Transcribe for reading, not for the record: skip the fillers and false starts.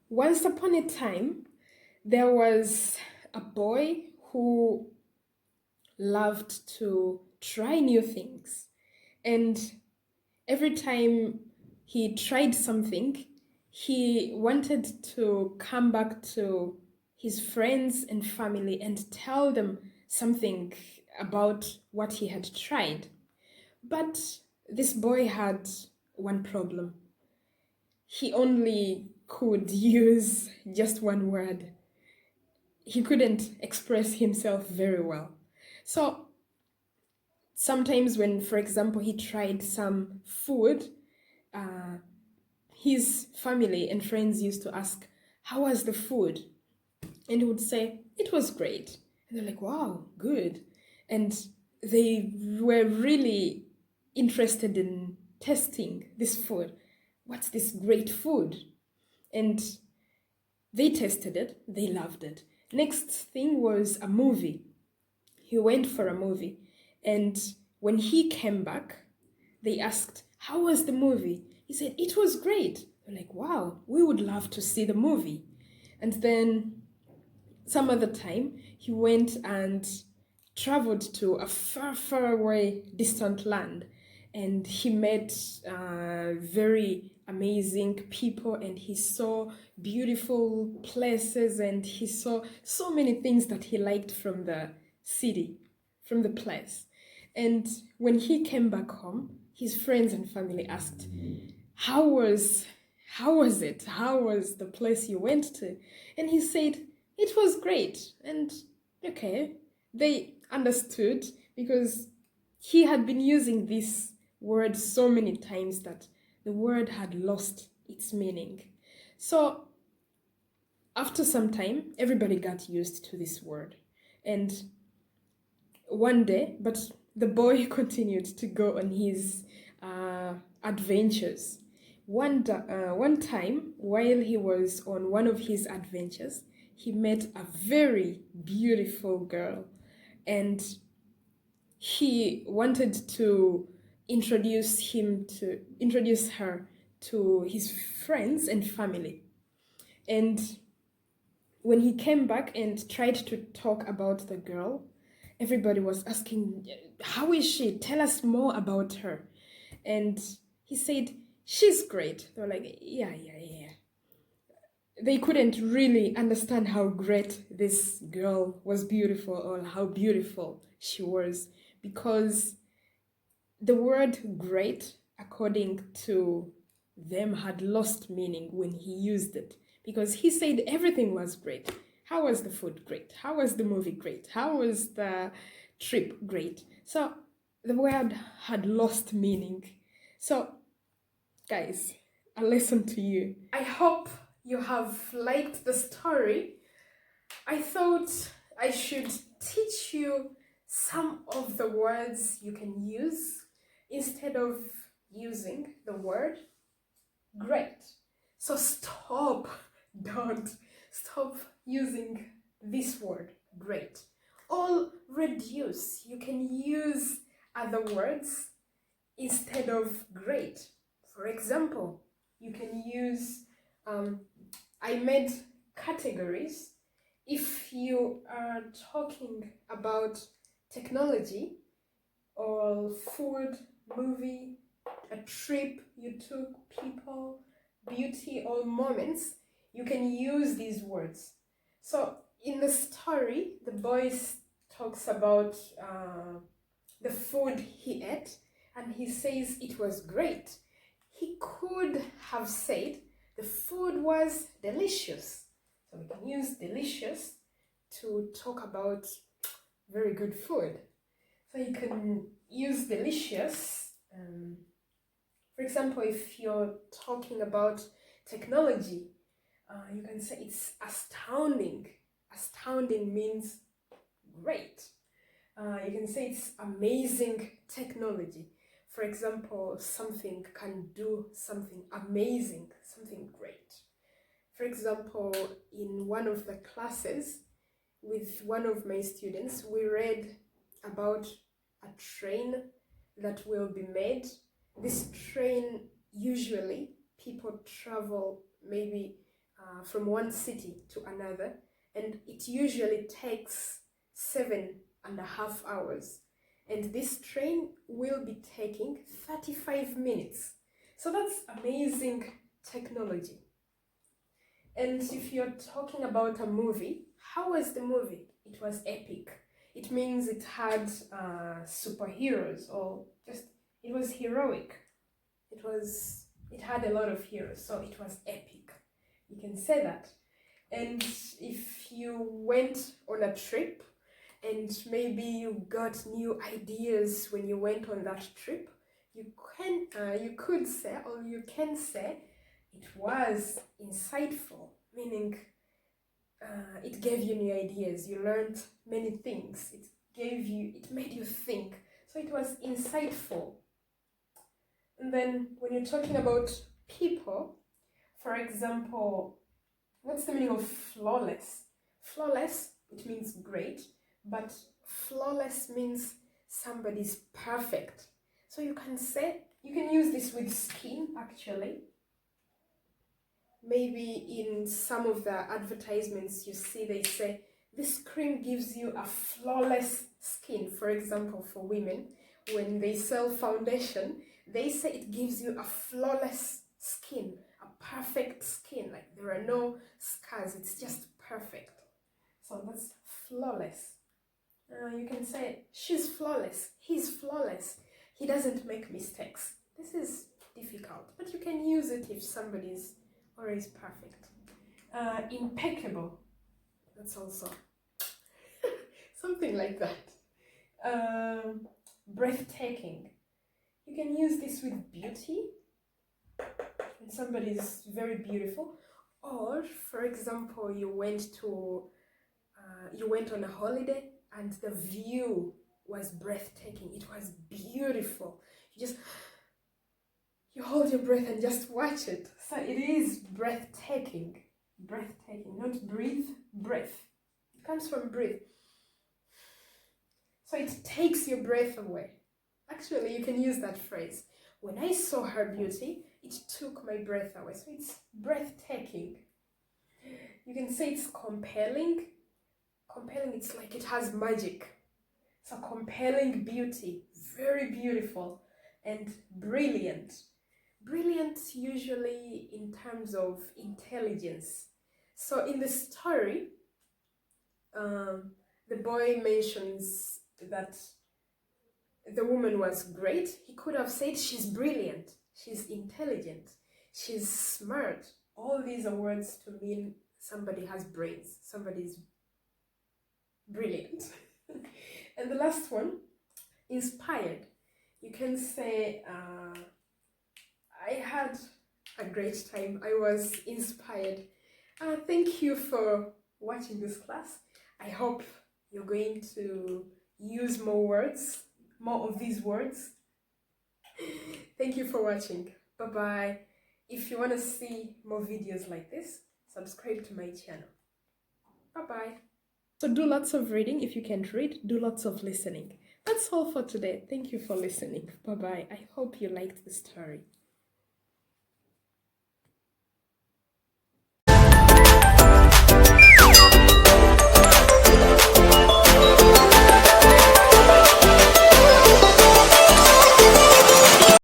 Once upon a time, there was a boy who loved to try new things. And every time he tried something, he wanted to come back to his friends and family and tell them something about what he had tried. But this boy had one problem. He only could use just one word. He couldn't express himself very well. So sometimes, when, for example, he tried some food, uh, his family and friends used to ask, "How was the food?" And he would say, "It was great." And they're like, "Wow, good." And they were really interested in testing this food. What's this great food? And they tested it, they loved it. Next thing was a movie. He went for a movie. And when he came back, they asked, "How was the movie?" He said, "It was great." They're like, "Wow, we would love to see the movie." And then some other time, he went and traveled to a far, far away, distant land. And he met very amazing people, and he saw beautiful places, and he saw so many things that he liked from the city, from the place. And when he came back home, his friends and family asked, how was how was it? How was the place you went to? And he said, "It was great." And okay, they understood because he had been using this word so many times that the word had lost its meaning. So after some time, everybody got used to this word. And one day, but the boy continued to go on his adventures. One time, while he was on one of his adventures, he met a very beautiful girl, and he wanted to introduce her to his friends and family. And when he came back and tried to talk about the girl, everybody was asking, "How is she? Tell us more about her." And he said, "She's great." They were like, "Yeah, yeah, yeah." They couldn't really understand how great this girl was beautiful or how beautiful she was, because the word great, according to them, had lost meaning when he used it, because he said everything was great. How was the food great? How was the movie great? How was the trip great? So the word had lost meaning. So, guys, a lesson to you. I hope you have liked the story. I thought I should teach you some of the words you can use instead of using the word great. So don't stop using this word great. Or reduce. You can use other words instead of great. For example, you can use, I made categories. If you are talking about technology or food, movie, a trip you took, people, beauty, or moments, you can use these words. So in the story, the boy talks about the food he ate, and he says it was great. He could have said the food was delicious. So we can use delicious to talk about very good food. So you can use delicious. For example, if you're talking about technology, you can say it's astounding. Astounding means great. You can say it's amazing technology. For example, something can do something amazing, something great. For example, in one of the classes with one of my students, we read about a train that will be made. This train, usually people travel maybe from one city to another, and it usually takes 7.5 hours. And this train will be taking 35 minutes. So that's amazing technology. And if you're talking about a movie, how was the movie? It was epic. It means it had superheroes, or just it was heroic. It had a lot of heroes, so it was epic. You can say that. And if you went on a trip and maybe you got new ideas when you went on that trip, you could say, or you can say, it was insightful, meaning it gave you new ideas. You learned many things. It made you think. So it was insightful. And then when you're talking about people, for example, what's the meaning of flawless? Flawless, it means great, but flawless means somebody's perfect. So you can use this with skin actually. Maybe in some of the advertisements you see, they say, this cream gives you a flawless skin. For example, for women, when they sell foundation, they say it gives you a flawless skin, a perfect skin, like there are no scars, it's just perfect. So that's flawless. You can say, she's flawless, he's flawless, he doesn't make mistakes. This is difficult, but you can use it if somebody's always perfect. Impeccable, that's also something like that. Breathtaking, you can use this with beauty, when somebody's very beautiful. Or for example, you went on a holiday and the view was breathtaking, it was beautiful, you hold your breath and just watch it. So it is breathtaking. Breathtaking, not breathe, breath. It comes from breathe. So it takes your breath away. Actually, you can use that phrase. When I saw her beauty, it took my breath away. So it's breathtaking. You can say it's compelling. Compelling, it's like it has magic. So compelling beauty, very beautiful, and brilliant. Brilliant usually in terms of intelligence. So in the story, the boy mentions that the woman was great. He could have said she's brilliant, she's intelligent, she's smart. All these are words to mean somebody has brains, somebody's brilliant. And the last one, inspired. You can say, I had a great time, I was inspired. Thank you for watching this class. I hope you're going to use more of these words. Thank you for watching. Bye bye. If you want to see more videos like this, subscribe to my channel. Bye bye. So do lots of reading. If you can't read, do lots of listening. That's all for today. Thank you for listening. Bye bye. I hope you liked the story.